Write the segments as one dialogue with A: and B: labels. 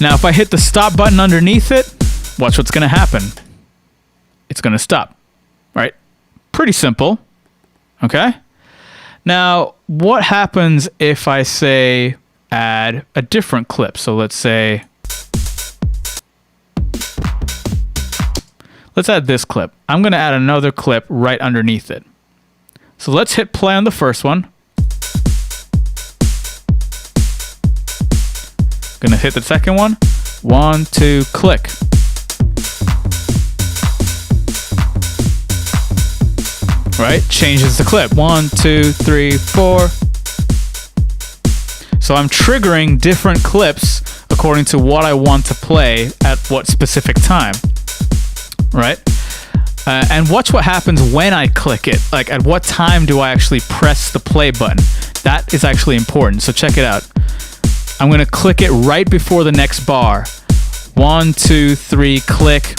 A: Now, if I hit the stop button underneath it, watch what's going to happen. It's going to stop, right? Pretty simple, okay? Now, what happens if I say add a different clip? So let's say, let's add this clip. I'm going to add another clip right underneath it. So let's hit play on the first one. Gonna hit the second one. 1, 2, click. Right? Changes the clip. 1, 2, 3, 4. So I'm triggering different clips according to what I want to play at what specific time. Right? And watch what happens when I click it. Like, at what time do I actually press the play button? That is actually important. So check it out. I'm going to click it right before the next bar. 1, 2, 3, click.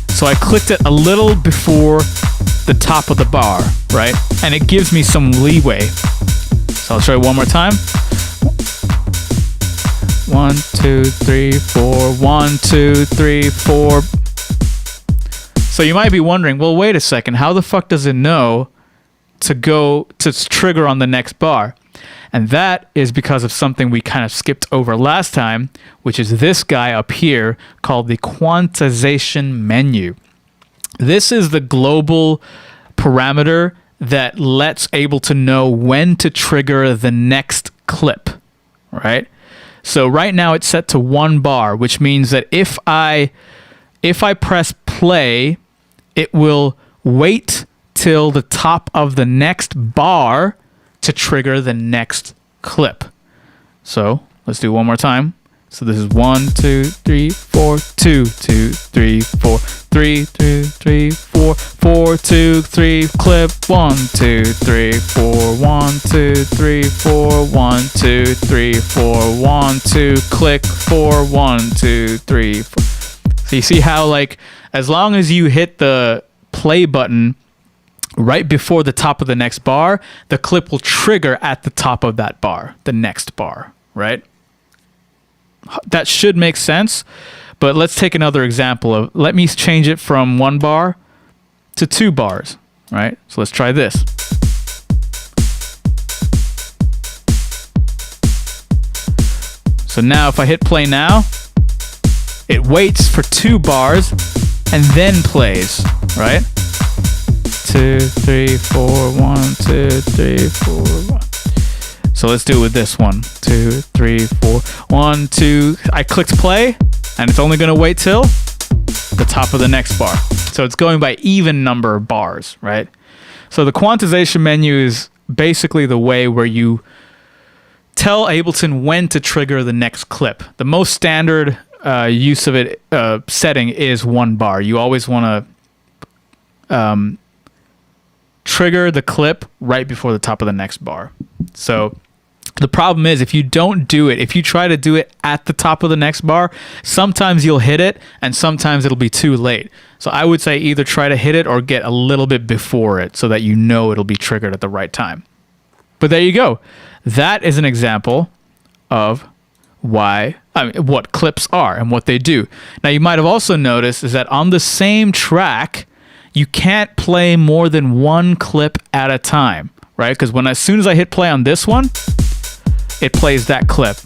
A: So I clicked it a little before the top of the bar, right? And it gives me some leeway. So I'll show you one more time. 1, 2, 3, 4. 1, 2, 3, 4. So you might be wondering, well, wait a second. How the fuck does it know to go to trigger on the next bar? And that is because of something we kind of skipped over last time, which is this guy up here called the quantization menu. This is the global parameter that lets Ableton know when to trigger the next clip, right? So right now it's set to 1 bar, which means that if I press play, it will wait till the top of the next bar to trigger the next clip. So let's do one more time. So this is 1, 2, 3, 4, 2, 2, 3, 4, 3, 2, 3, 4, 4, 2, 3, clip, 1, 2, 3, 4, 1, 2, 3, 4, 1, 2, 3, 4, 1, 2, click, 4, 1, 2, 3, 4. So you see how, like, as long as you hit the play button right before the top of the next bar, the clip will trigger at the top of that bar, the next bar, right? That should make sense, but let's take another example of, let me change it from 1 bar to 2 bars, right? So let's try this. So now if I hit play now, it waits for 2 bars and then plays, right? 2, 3, 4, 1, 2, 3, 4, 1. So let's do it with this one. 2, 3, 4, 1, 2. I clicked play, and it's only going to wait till the top of the next bar. So it's going by even number of bars, right? So the quantization menu is basically the way where you tell Ableton when to trigger the next clip. The most standard use of it setting is 1 bar. You always want to trigger the clip right before the top of the next bar. So the problem is, if you don't do it, if you try to do it at the top of the next bar, sometimes you'll hit it and sometimes it'll be too late. So I would say either try to hit it or get a little bit before it so that you know it'll be triggered at the right time. But there you go. That is an example of what clips are and what they do. Now, you might have also noticed is that on the same track, you can't play more than 1 clip at a time, right? Because as soon as I hit play on this one, it plays that clip.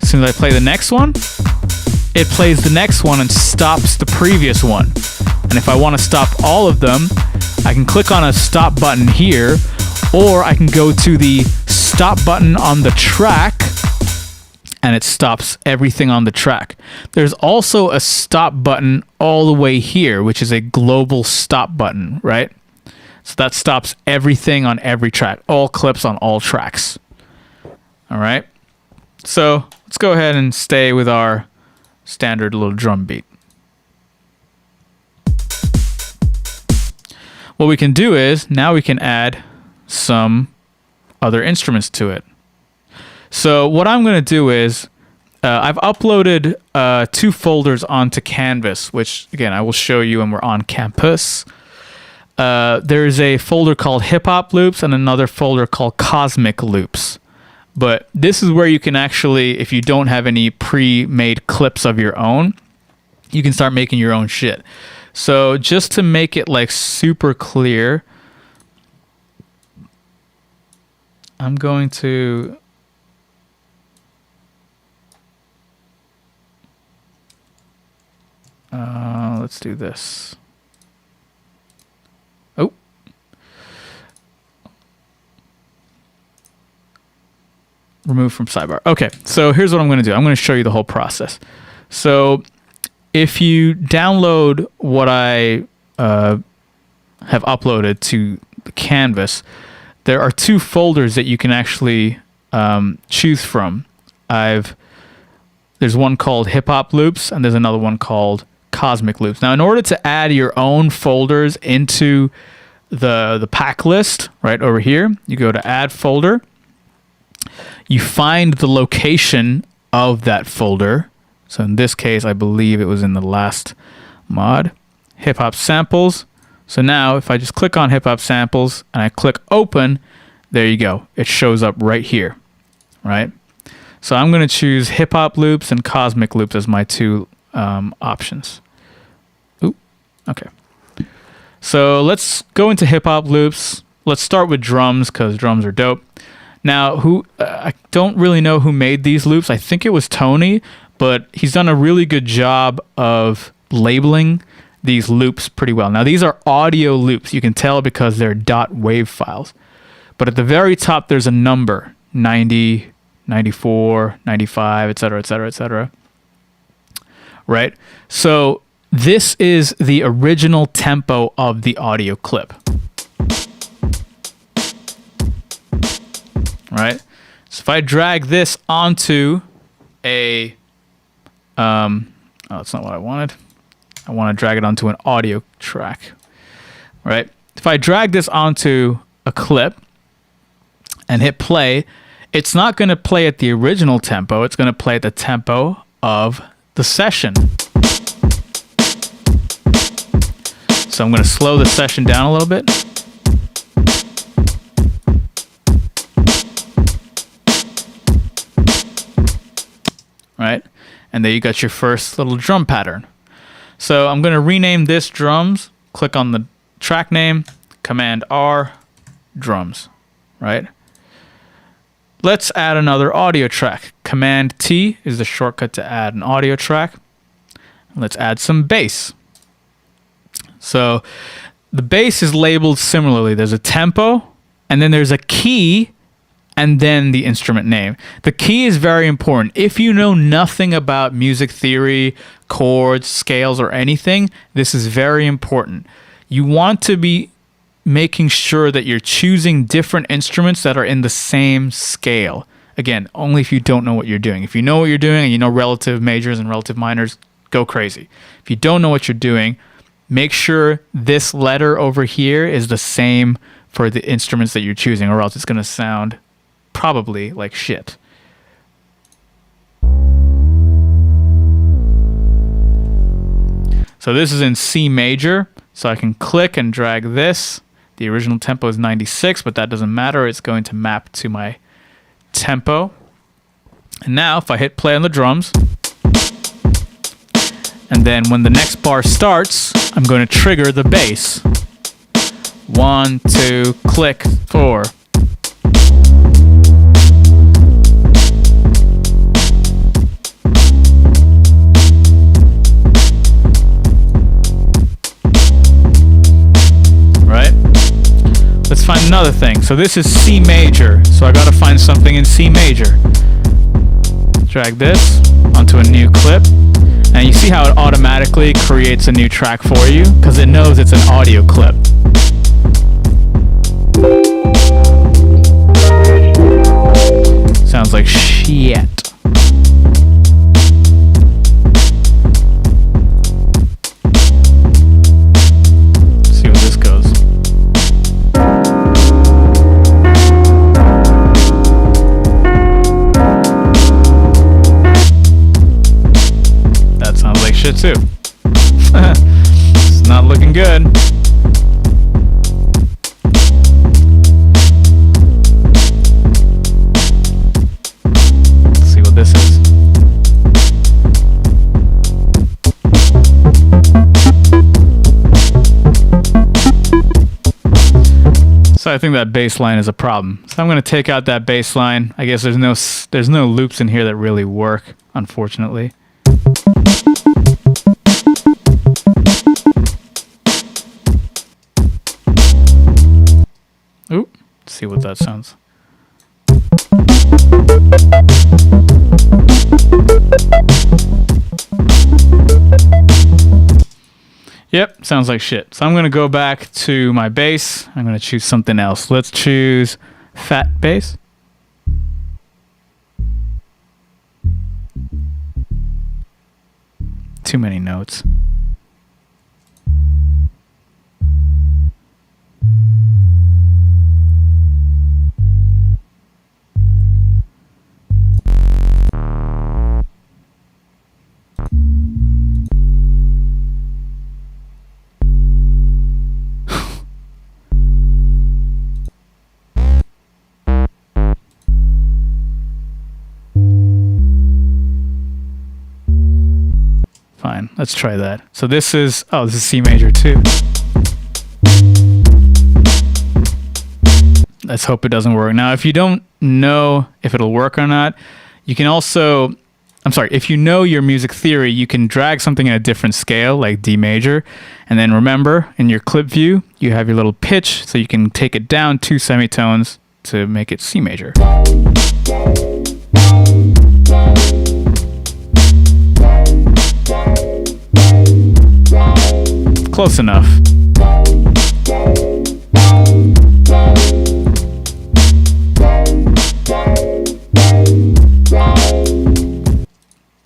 A: As soon as I play the next one, it plays the next one and stops the previous one. And if I want to stop all of them, I can click on a stop button here, or I can go to the stop button on the track and it stops everything on the track. There's also a stop button all the way here, which is a global stop button, right? So that stops everything on every track, all clips on all tracks. All right. So let's go ahead and stay with our standard little drum beat. What we can do is now we can add some other instruments to it. So what I'm going to do is I've uploaded 2 folders onto Canvas, which again I will show you when we're on campus. There's a folder called Hip Hop Loops and another folder called Cosmic Loops. But this is where you can actually, if you don't have any pre-made clips of your own, you can start making your own shit. So just to make it like super clear, I'm going to let's do this. Oh. Remove from sidebar. Okay, so here's what I'm going to do. I'm going to show you the whole process. So if you download what I have uploaded to the canvas, there are 2 folders that you can actually choose from. There's one called Hip Hop Loops, and there's another one called Cosmic Loops. Now, in order to add your own folders into the pack list, right over here, you go to Add Folder. You find the location of that folder. So in this case, I believe it was in the last mod, Hip Hop Samples. So now if I just click on Hip Hop Samples and I click Open, there you go. It shows up right here, right? So I'm going to choose Hip Hop Loops and Cosmic Loops as my 2 options. Ooh, okay. So let's go into Hip Hop Loops. Let's start with drums because drums are dope. Now, I don't really know who made these loops. I think it was Tony, but he's done a really good job of labeling these loops pretty well. Now, these are audio loops. You can tell because they're .wav files. But at the very top, there's a number, 90, 94, 95, etc., etc., etc. Right? So this is the original tempo of the audio clip. Right? So if I drag this onto a, oh, that's not what I wanted. I want to drag it onto an audio track, right? If I drag this onto a clip and hit play, it's not going to play at the original tempo. It's going to play at the tempo of the session. So I'm going to slow the session down a little bit. Right? And there you got your first little drum pattern. So I'm going to rename this drums, click on the track name, Command R, drums, right? Let's add another audio track. Command T is the shortcut to add an audio track. Let's add some bass. So the bass is labeled similarly. There's a tempo, and then there's a key, and then the instrument name. The key is very important. If you know nothing about music theory, chords, scales, or anything, this is very important. You want to be making sure that you're choosing different instruments that are in the same scale. Again, only if you don't know what you're doing. If you know what you're doing and you know relative majors and relative minors, go crazy. If you don't know what you're doing, make sure this letter over here is the same for the instruments that you're choosing, or else it's going to sound probably like shit. So this is in C major, so I can click and drag this. The original tempo is 96, but that doesn't matter. It's going to map to my tempo. And now if I hit play on the drums, and then when the next bar starts, I'm going to trigger the bass. 1, 2, click, 4. Let's find another thing. So this is C major. So I gotta find something in C major. Drag this onto a new clip. And you see how it automatically creates a new track for you? Because it knows it's an audio clip. Sounds like shit. Too. It's not looking good. I think that bass line is a problem. So I'm going to take out that bass line. I guess there's no loops in here that really work, unfortunately. Ooh, let's see what that sounds. Yep, sounds like shit. So I'm going to go back to my bass. I'm going to choose something else. Let's choose fat bass. Too many notes. Fine, let's try that. So this is C major too. Let's hope it doesn't work. Now, if you don't know if it'll work or not, you can also, if you know your music theory, you can drag something in a different scale, like D major, and then remember, in your clip view, you have your little pitch, so you can take it down 2 semitones to make it C major. Close enough.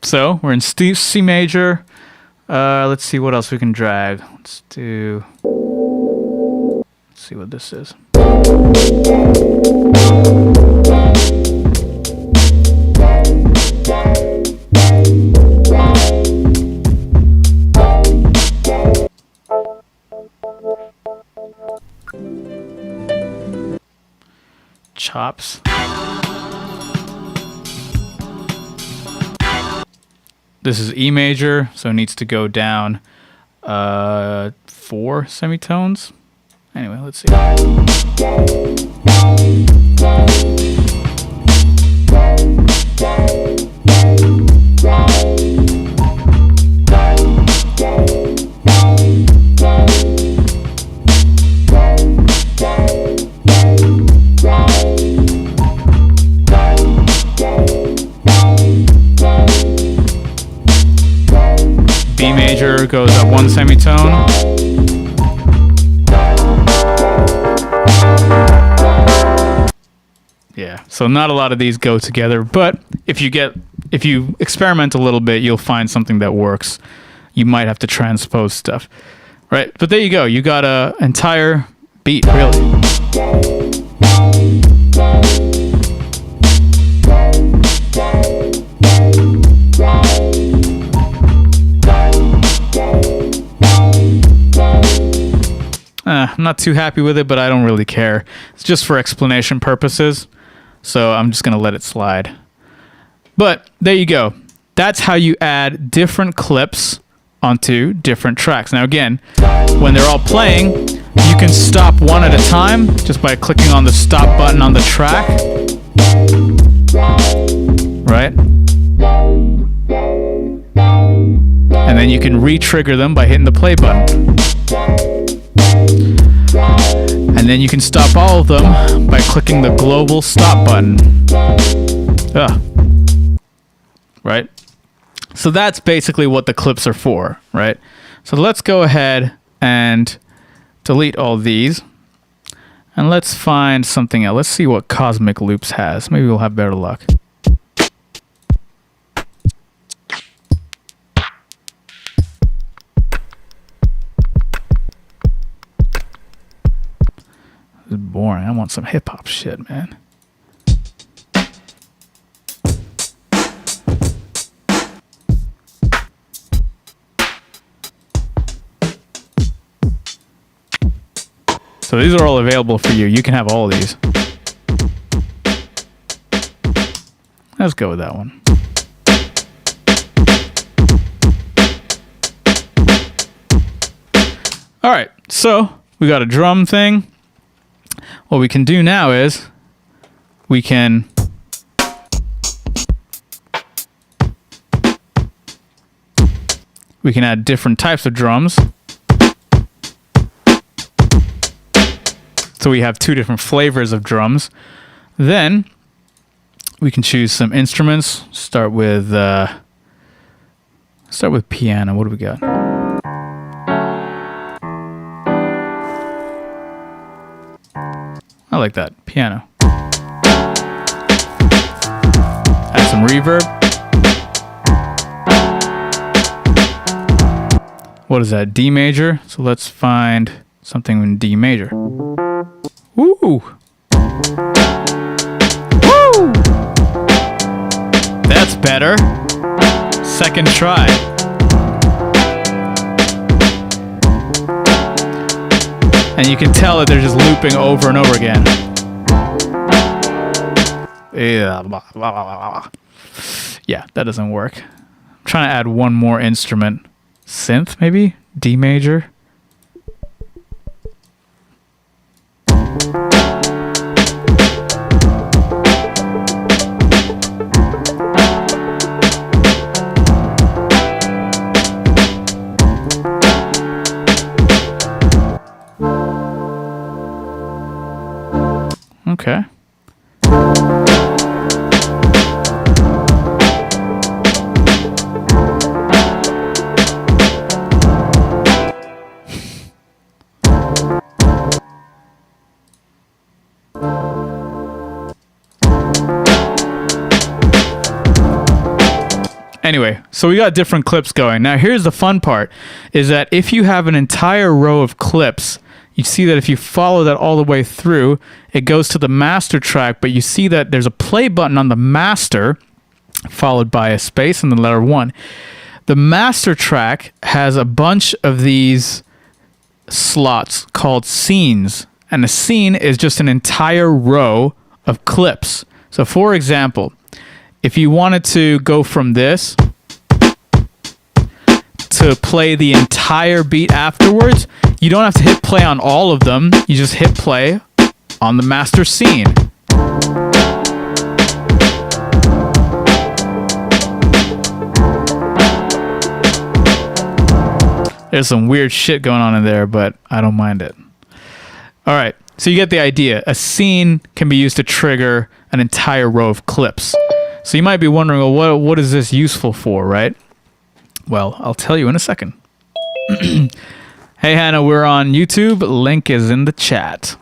A: So we're in C major. Let's see what else we can drag. Let's see what this is. Chops. This is E major, so it needs to go down 4 semitones. Anyway, let's see. B major goes up 1 semitone. Yeah, so not a lot of these go together, but if you experiment a little bit, you'll find something that works. You might have to transpose stuff, right? But there you go. You got an entire beat, really. I'm not too happy with it, but I don't really care. It's just for explanation purposes, so I'm just going to let it slide. But there you go. That's how you add different clips onto different tracks. Now again, when they're all playing, you can stop one at a time just by clicking on the stop button on the track. Right? And then you can re-trigger them by hitting the play button. And then you can stop all of them by clicking the global stop button. Right? So that's basically what the clips are for, right? So let's go ahead and delete all these. And let's find something else. Let's see what Cosmic Loops has. Maybe we'll have better luck. This is boring. I want some hip-hop shit, man. So these are all available for you. You can have all of these. Let's go with that one. All right, so we got a drum thing. What we can do now is we can add different types of drums. So we have two different flavors of drums. Then we can choose some instruments. Start with piano. What do we got? I like that. Piano. Add some reverb. What is that? D major. So let's find something in D major. Woo! Woo! That's better. Second try. And you can tell that they're just looping over and over again. Yeah, that doesn't work. I'm trying to add one more instrument. Synth, maybe? D major. Okay. Anyway, so we got different clips going. Now here's the fun part, is that if you have an entire row of clips, you see that if you follow that all the way through, it goes to the master track, but you see that there's a play button on the master, followed by a space and the letter 1. The master track has a bunch of these slots called scenes, and a scene is just an entire row of clips. So for example, if you wanted to go from this to play the entire beat afterwards, you don't have to hit play on all of them. You just hit play on the master scene. There's some weird shit going on in there, but I don't mind it. All right, so you get the idea. A scene can be used to trigger an entire row of clips. So you might be wondering, well, what is this useful for, right? Well, I'll tell you in a second. Hey, Hannah, we're on YouTube. Link is in the chat.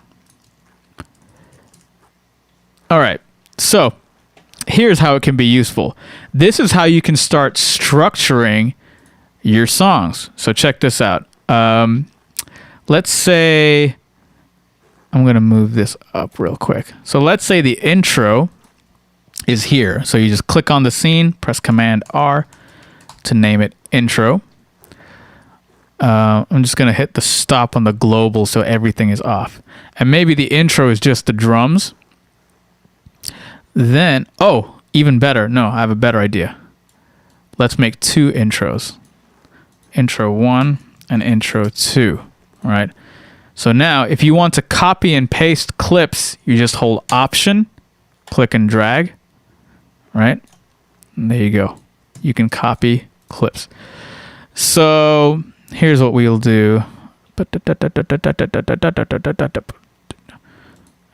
A: All right, so here's how it can be useful. This is how you can start structuring your songs. So check this out. Let's say, I'm going to move this up real quick. So let's say the intro is here. So you just click on the scene, press Command R to name it intro. I'm just going to hit the stop on the global so everything is off. And maybe the intro is just the drums. Then, oh, even better. No, I have a better idea. Let's make two intros. Intro 1 and intro 2. All right. So now if you want to copy and paste clips, you just hold Option, click and drag. Right? And there you go. You can copy clips. So here's what we'll do.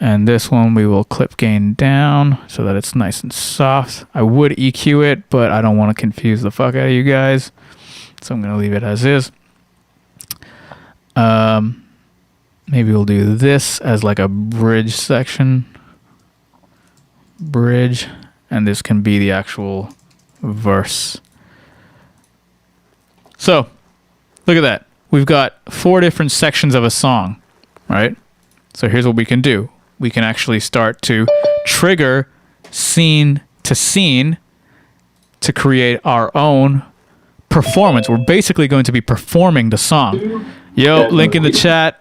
A: And this one we will clip gain down so that it's nice and soft. I would EQ it, but I don't want to confuse the fuck out of you guys. So I'm going to leave it as is. Maybe we'll do this as like a bridge section. Bridge. And this can be the actual verse. So, look at that. We've got 4 different sections of a song, right? So here's what we can do. We can actually start to trigger scene to create our own performance. We're basically going to be performing the song. Yo, link in the chat.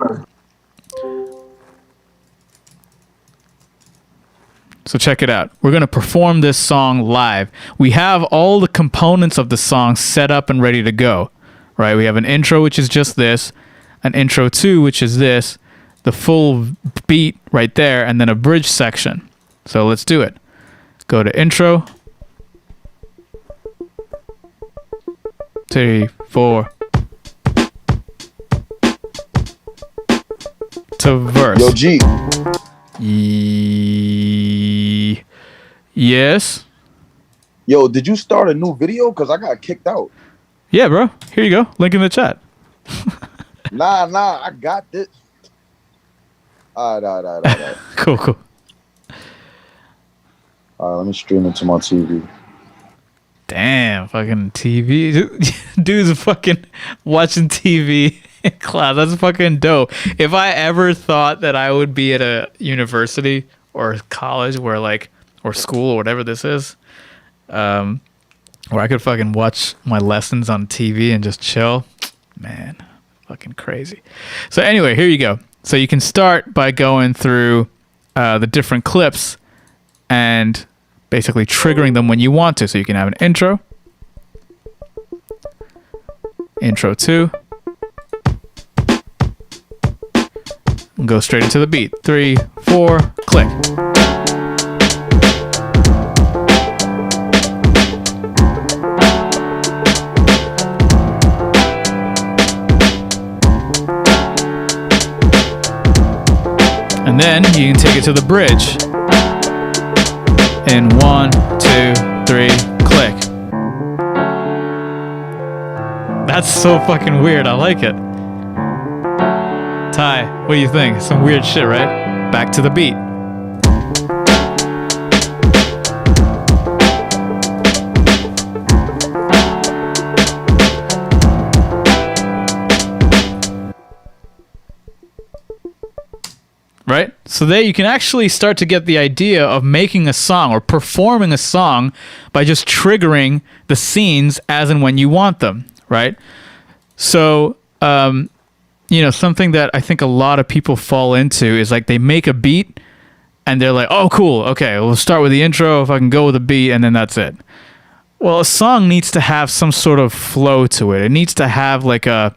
A: So check it out. We're going to perform this song live. We have all the components of the song set up and ready to go, right? We have an intro, which is just this, an intro 2, which is this, the full beat right there, and then a bridge section. So let's do it. Go to intro. 3, 4. To verse.
B: Yo, G.
A: Yes.
B: Yo, did you start a new video? Because I got kicked out.
A: Yeah, bro. Here you go. Link in the chat.
B: Nah, I got this. All right.
A: Cool.
B: All right, let me stream it to my TV.
A: Damn, fucking TV. Dude's fucking watching TV in class. That's fucking dope. If I ever thought that I would be at a university or college where or school or whatever this is, where I could fucking watch my lessons on TV and just chill, man, fucking crazy. So anyway, here you go. So you can start by going through the different clips and basically triggering them when you want to. So you can have an intro, intro 2, and go straight into the beat. 3, 4, click. And then you can take it to the bridge. In 1, 2, 3, click. That's so fucking weird. I like it. Ty, what do you think? Some weird shit, right? Back to the beat. Right? So there you can actually start to get the idea of making a song or performing a song by just triggering the scenes as and when you want them, right? So, something that I think a lot of people fall into is like they make a beat and they're like, oh, cool. Okay, we'll start with the intro. If I can go with the beat, and then that's it. Well, a song needs to have some sort of flow to it. It needs to have like an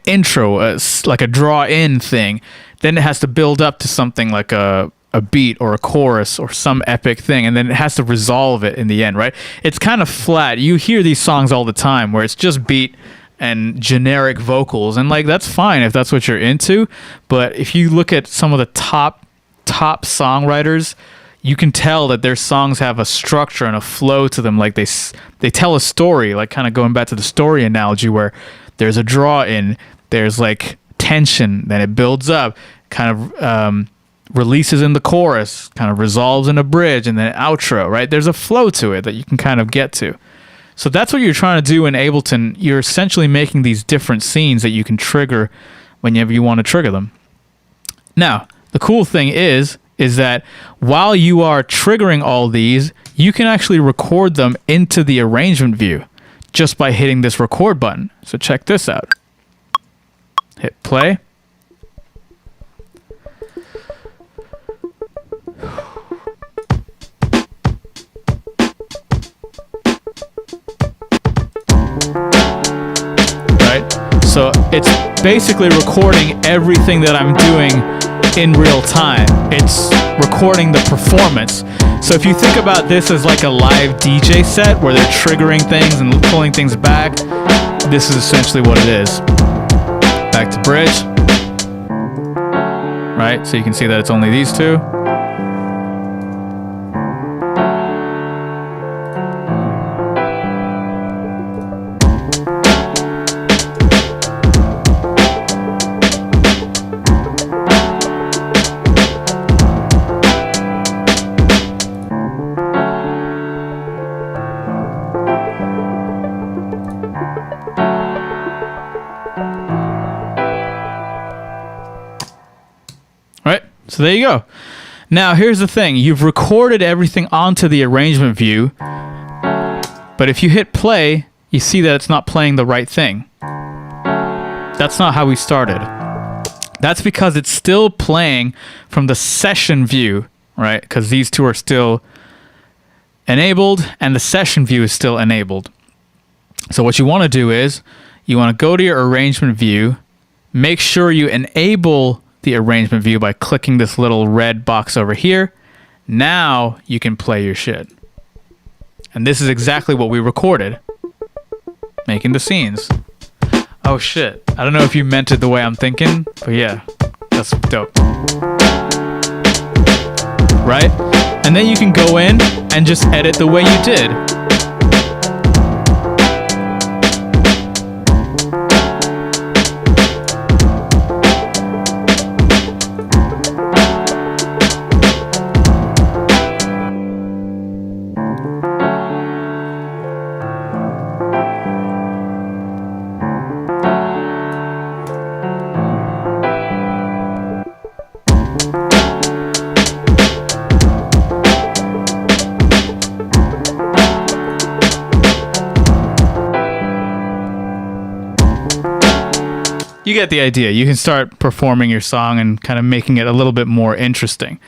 A: intro, like a draw-in thing. Then it has to build up to something like a beat or a chorus or some epic thing, and then it has to resolve it in the end, right? It's kind of flat. You hear these songs all the time where it's just beat and generic vocals, and that's fine if that's what you're into. But if you look at some of the top songwriters, you can tell that their songs have a structure and a flow to them. Like they tell a story, like kind of going back to the story analogy where there's a draw in, there's like tension, then it builds up, kind of releases in the chorus, kind of resolves in a bridge, and then outro, right? There's a flow to it that you can kind of get to. So that's what you're trying to do in Ableton. You're essentially making these different scenes that you can trigger whenever you want to trigger them. Now, the cool thing is that while you are triggering all these, you can actually record them into the arrangement view just by hitting this record button. So check this out. Hit play. Right? So it's basically recording everything that I'm doing in real time. It's recording the performance. So if you think about this as like a live DJ set where they're triggering things and pulling things back, this is essentially what it is. Back to bridge. Right? So you can see that it's only these two. So there you go. Now here's the thing. You've recorded everything onto the arrangement view, but if you hit play, you see that it's not playing the right thing. That's not how we started. That's because it's still playing from the session view, right? Because these two are still enabled and the session view is still enabled. So what you want to do is you want to go to your arrangement view make sure you enable the arrangement view by clicking this little red box over here. Now you can play your shit. And this is exactly what we recorded, making the scenes. Oh shit, I don't know if you meant it the way I'm thinking, but yeah, that's dope. Right? And then you can go in and just edit the way you did. You get the idea. You can start performing your song and kind of making it a little bit more interesting.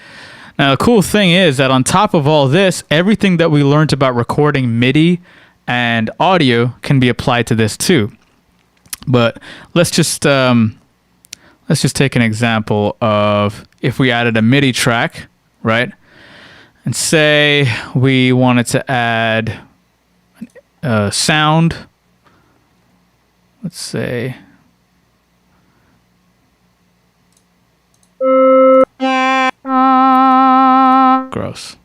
A: Now, the cool thing is that on top of all this, everything that we learned about recording MIDI and audio can be applied to this too. But let's just take an example of if we added a MIDI track, right? And say we wanted to add a sound. Let's say gross.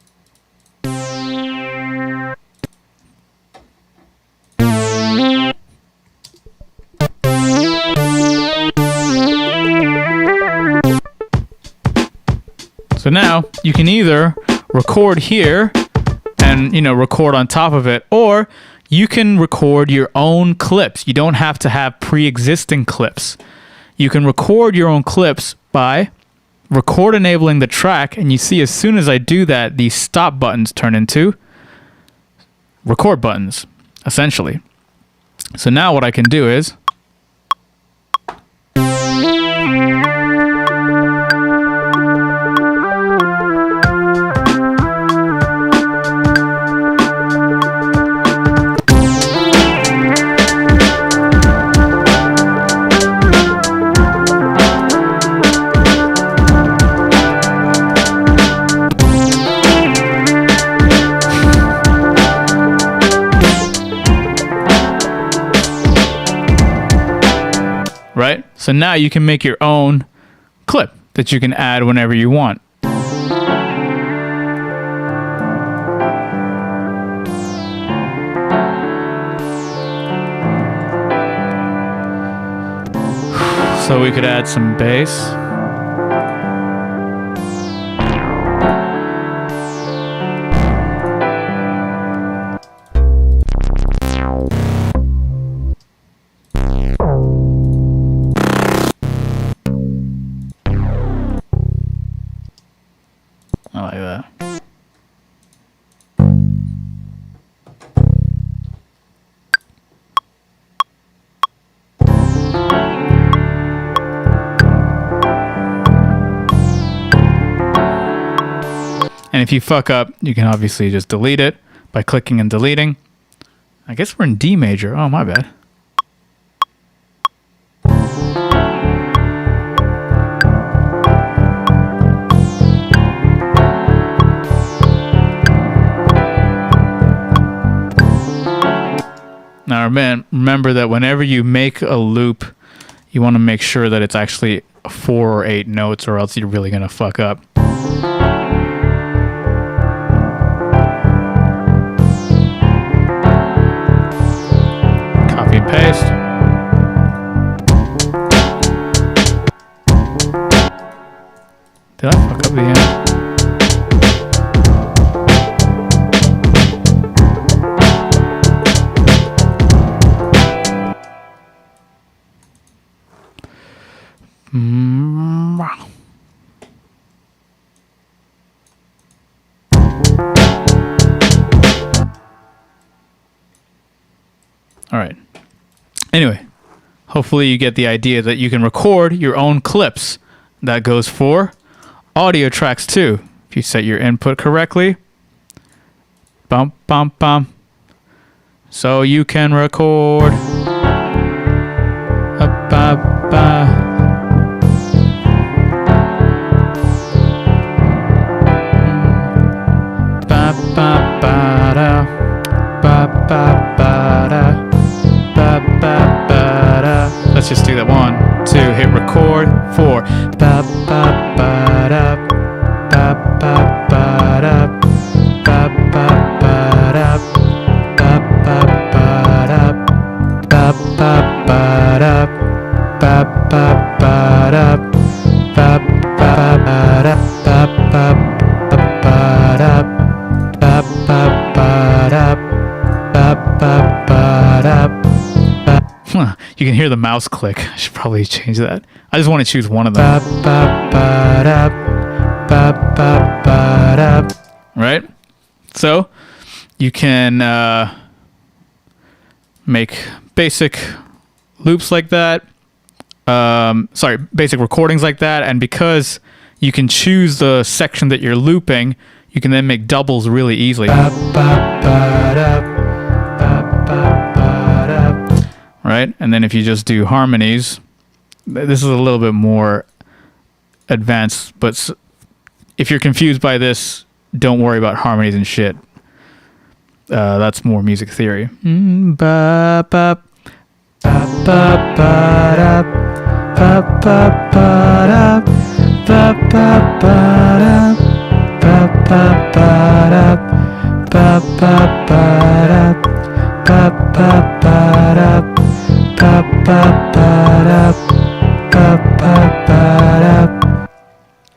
A: So now you can either record here and, record on top of it, or you can record your own clips. You don't have to have pre-existing clips. You can record your own clips by record enabling the track, and you see as soon as I do that, these stop buttons turn into record buttons, essentially. So now what I can do is right? So now you can make your own clip that you can add whenever you want. So we could add some bass. I like that. And if you fuck up, you can obviously just delete it by clicking and deleting. I guess we're in D major. Oh, my bad. Now, remember that whenever you make a loop, you want to make sure that it's actually 4 or 8 notes, or else you're really going to fuck up. Copy and paste. Did I fuck up the end? All right. Anyway, hopefully you get the idea that you can record your own clips. That goes for audio tracks too. If you set your input correctly. Bum, bum, bum. So you can record. Ba, ba, ba. You can hear the mouse click. I should probably change that. I just want to choose one of them. Right? So you can make basic loops like that. Basic recordings like that. And because you can choose the section that you're looping, you can then make doubles really easily. Right? And then if you just do harmonies, this is a little bit more advanced, but if you're confused by this, don't worry about harmonies and shit. That's more music theory.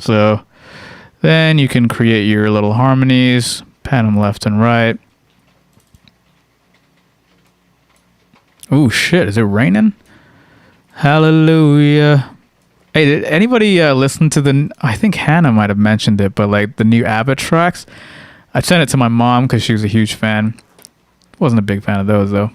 A: So then you can create your little harmonies, pan them left and right. Oh shit, is it raining? Hallelujah. Hey, did anybody listen to I think Hannah might have mentioned it, but like the new Abba tracks? I sent it to my mom because she was a huge fan. Wasn't a big fan of those though.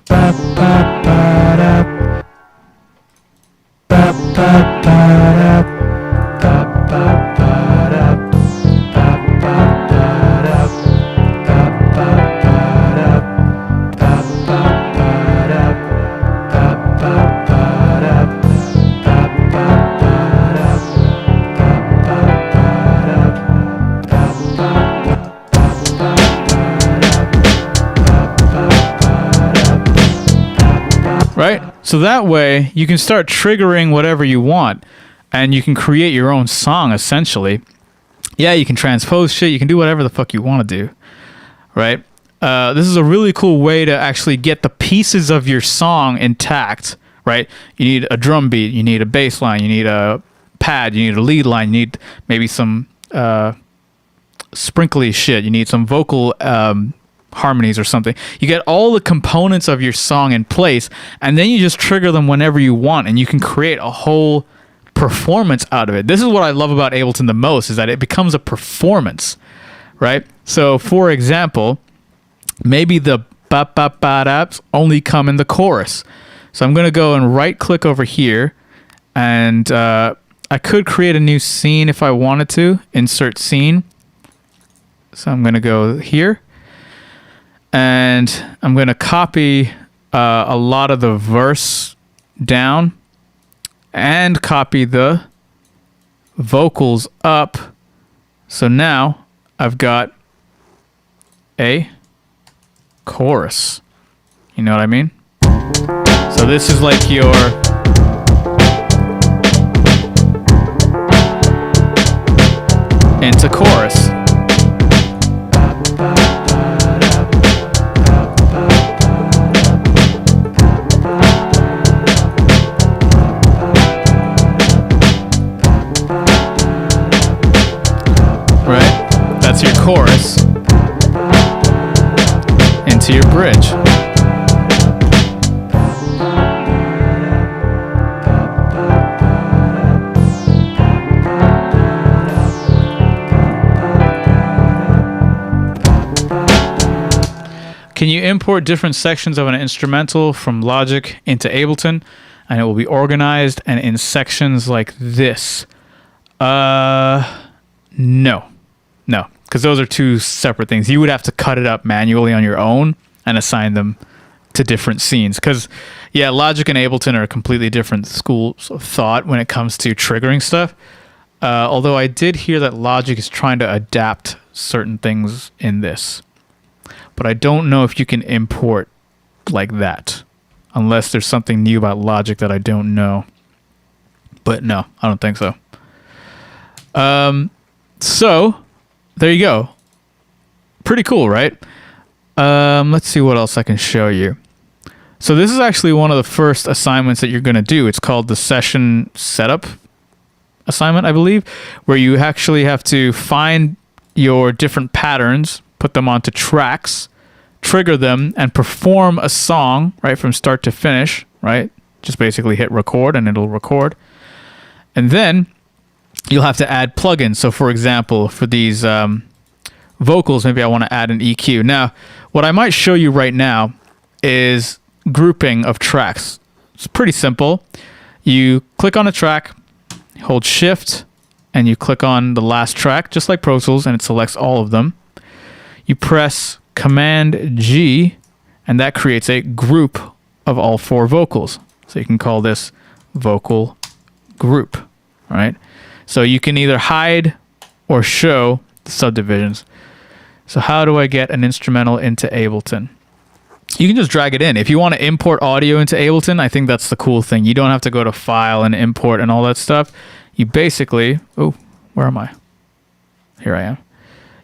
A: Right? So that way you can start triggering whatever you want and you can create your own song essentially. Yeah, you can transpose shit, you can do whatever the fuck you want to do. Right? This is a really cool way to actually get the pieces of your song intact. Right? You need a drum beat, you need a bass line, you need a pad, you need a lead line, you need maybe some sprinkly shit, you need some vocal harmonies or something. You get all the components of your song in place and then you just trigger them whenever you want and you can create a whole performance out of it. This is what I love about Ableton the most, is that it becomes a performance, right? So for example, maybe the ba-ba-ba-daps only come in the chorus. So I'm going to go and right click over here and I could create a new scene if I wanted to, insert scene. So I'm going to go here. And I'm going to copy a lot of the verse down and copy the vocals up. So now I've got a chorus. You know what I mean? So this is like your into chorus. That's your chorus into your bridge. Can you import different sections of an instrumental from Logic into Ableton and it will be organized and in sections like this? No. No, because those are two separate things. You would have to cut it up manually on your own and assign them to different scenes. Because, yeah, Logic and Ableton are completely different schools of thought when it comes to triggering stuff. Although I did hear that Logic is trying to adapt certain things in this. But I don't know if you can import like that. Unless there's something new about Logic that I don't know. But no, I don't think so. So there you go. Pretty cool, right? Let's see what else I can show you. So this is actually one of the first assignments that you're going to do. It's called the session setup assignment, I believe, where you actually have to find your different patterns, put them onto tracks, trigger them and perform a song, right, from start to finish, right? Just basically hit record and it'll record. And then you'll have to add plugins. So for example, for these vocals, maybe I want to add an EQ. Now, what I might show you right now is grouping of tracks. It's pretty simple. You click on a track, hold shift, and you click on the last track, just like Pro Tools, and it selects all of them. You press Command G, and that creates a group of all 4 vocals. So you can call this vocal group, right? So you can either hide or show the subdivisions. So how do I get an instrumental into Ableton? You can just drag it in. If you want to import audio into Ableton, I think that's the cool thing. You don't have to go to File and Import and all that stuff. You basically, oh, where am I? Here I am.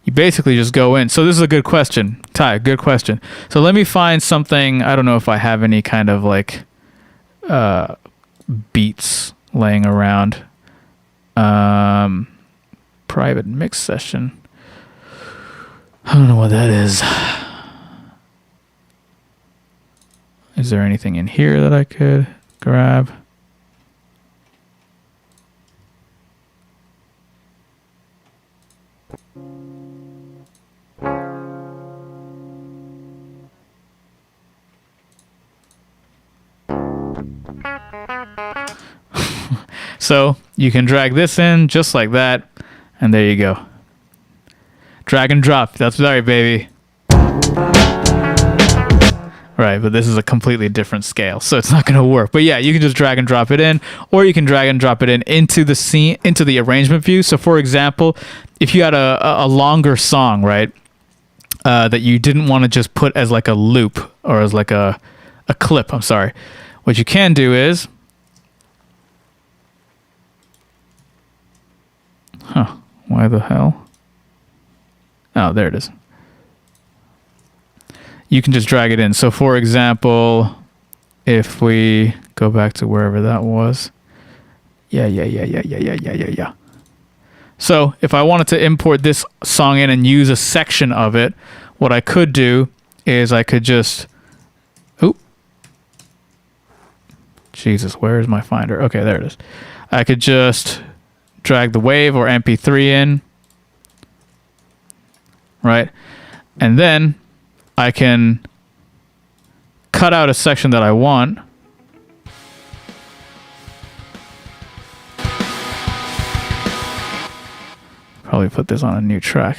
A: You basically just go in. So this is a good question. Ty, good question. So let me find something. I don't know if I have any kind of like beats laying around. Private mix session. I don't know what that is. Is there anything in here that I could grab? So you can drag this in just like that, and there you go. Drag and drop. That's right, baby. Right, but this is a completely different scale, so it's not going to work. But yeah, you can just drag and drop it in, or you can drag and drop it in into the scene, into the arrangement view. So for example, if you had a longer song, right, that you didn't want to just put as like a loop or as like a clip, I'm sorry. What you can do is, why the hell? Oh, there it is. You can just drag it in. So for example, if we go back to wherever that was. Yeah. So if I wanted to import this song in and use a section of it, what I could do is I could just, Jesus, where is my finder? Okay, there it is. I could just drag the wave or MP3 in, right? And then I can cut out a section that I want. Probably put this on a new track.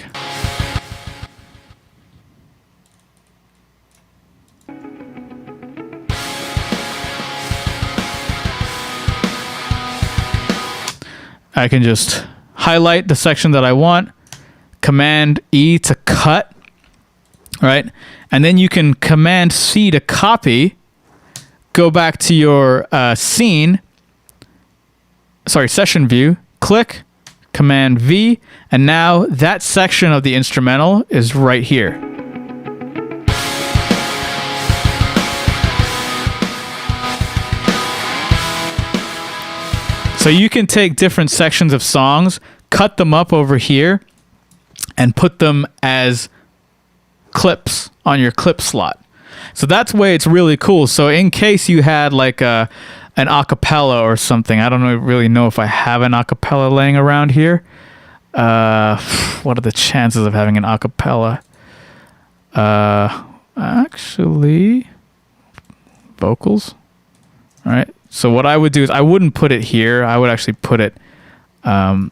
A: I can just highlight the section that I want, Command E to cut, right? And then you can Command C to copy, go back to your session view, click, Command V, and now that section of the instrumental is right here. So you can take different sections of songs, cut them up over here, and put them as clips on your clip slot. So that's why it's really cool. So in case you had like an acapella or something, I don't really know if I have an acapella laying around here. What are the chances of having an acapella? Actually, vocals. All right. So what I would do is I wouldn't put it here. I would actually put it in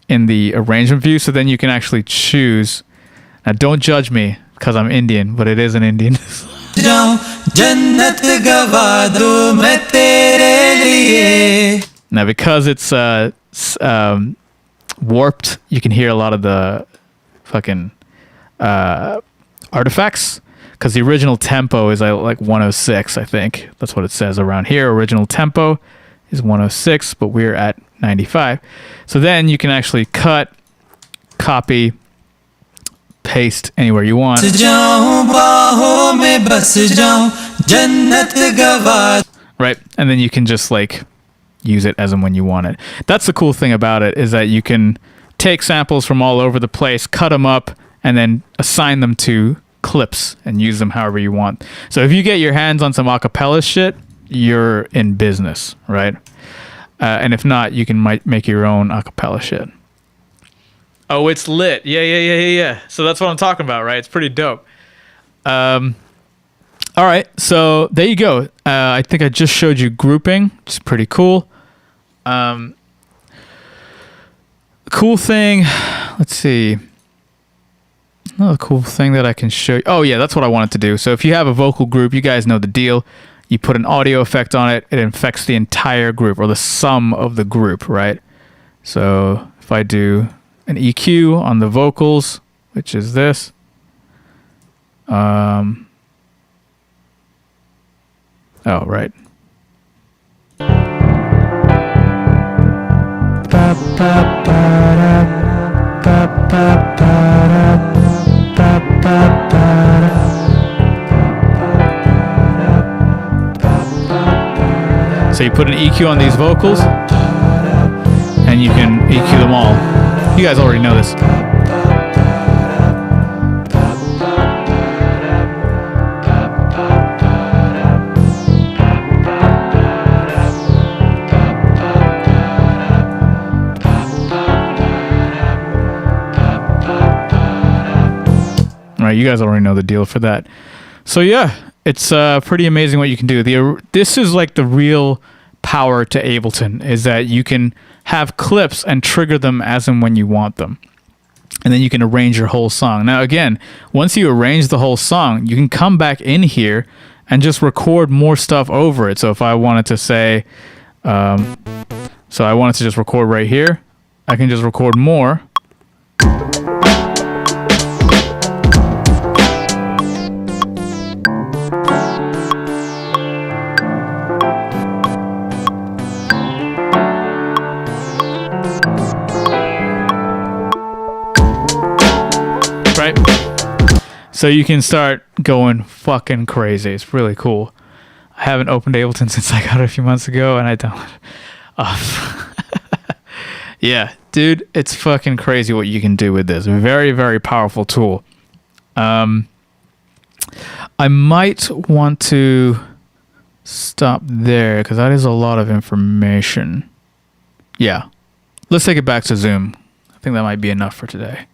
A: the arrangement view. So then you can actually choose. Now don't judge me because I'm Indian, but it is an Indian. Now because it's warped, you can hear a lot of the fucking artifacts. Because the original tempo is like 106, I think. That's what it says around here. Original tempo is 106, but we're at 95. So then you can actually cut, copy, paste anywhere you want. Right? And then you can just like use it as and when you want it. That's the cool thing about it, is that you can take samples from all over the place, cut them up, and then assign them to clips and use them however you want. So if you get your hands on some acapella shit, you're in business, right? And if not, you can make your own acapella shit. Oh, it's lit. Yeah. So that's what I'm talking about, right? It's pretty dope. All right, so there you go. I think I just showed you grouping, which is pretty cool. Cool thing, let's see. Another cool thing that I can show you. Oh yeah, that's what I wanted to do. So if you have a vocal group, you guys know the deal. You put an audio effect on it, it affects the entire group or the sum of the group, right? So if I do an EQ on the vocals, which is this. Oh, right. So you put an EQ on these vocals, and you can EQ them all. You guys already know this. Right, you guys already know the deal for that. So yeah, it's pretty amazing what you can do. This is like the real power to Ableton, is that you can have clips and trigger them as and when you want them. And then you can arrange your whole song. Now again, once you arrange the whole song, you can come back in here and just record more stuff over it. So if I wanted to say, so I wanted to just record right here, I can just record more. Right? So you can start going fucking crazy. It's really cool. I haven't opened Ableton since I got it a few months ago, and I downloaded it. Yeah, dude, it's fucking crazy what you can do with this. Very, very powerful tool. I might want to stop there because that is a lot of information. Yeah. Let's take it back to Zoom. I think that might be enough for today.